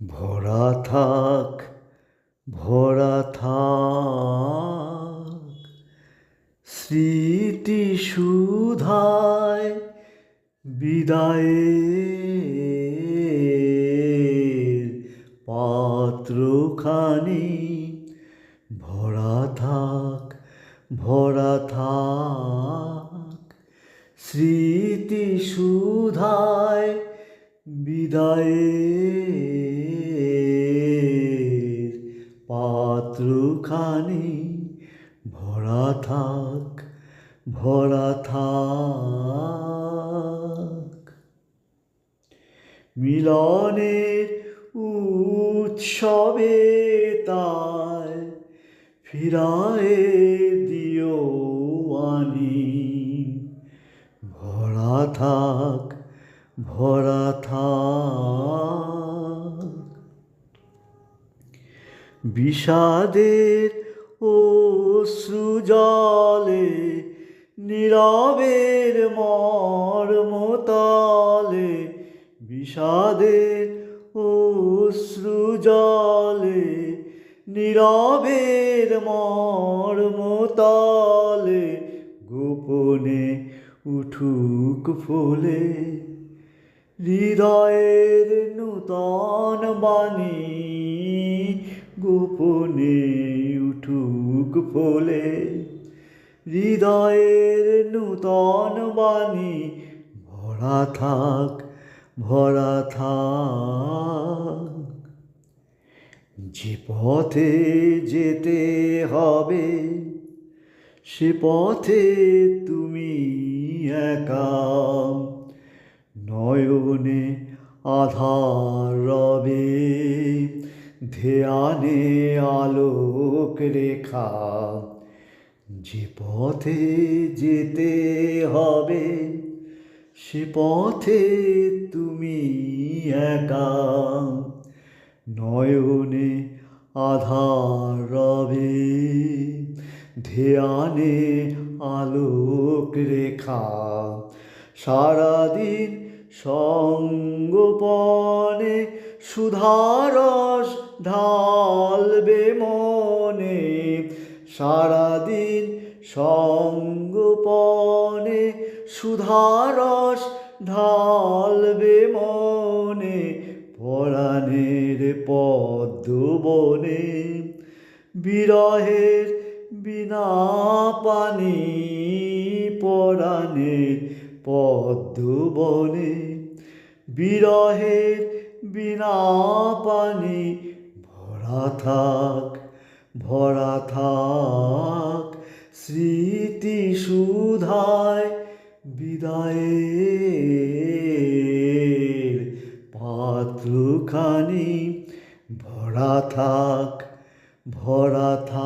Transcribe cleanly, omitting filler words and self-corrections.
ভরা থাক, ভরা থাক স্মৃতি সুধায় বিদায়ের পাত্রখানি। ভরা থাক, ভরা থাক স্মৃতি সুধায় বিদায়ের পাত্রখানি। ভরা থাক, ভরা থাক মিলনের উৎসবে তাই ফিরায়ে দিও আনি। ভরা থাক, ভরা থাক বিষাদের অশ্রু জলে নীরবের মর্মতলে। বিষাদের অশ্রু জলে নীরবের মর্মতলে। গোপনে উঠুক ফুলে হৃদয়ের নূতন বাণী। গোপনে উঠুক ফুলে হৃদয়ের নূতন বাণী। ভরা থাক, ভরা থাক যে পথে যেতে হবে সে পথে তুমি একা। নয়নে আধার রবে ধ্যানে আলোক রেখা। যে পথে যেতে হবে সে পথে তুমি একা। নয়নে আধার রবে ধ্যানে আলোক রেখা। সারাদিন সঙ্গোপনে সুধারস ঢালবে মনে। সারাদিন সঙ্গোপনে সুধারস ঢালবে মনে। পরাণের পদ্মবনে বিরহের বিনা পানি। পরাণের পদ্মবনে বিরহের বিনা পানি। ভরা থাক, ভরা থাক স্মৃতি সুধায় বিদায়ের পাত্রখানি। ভরা থাক, ভরা থাক।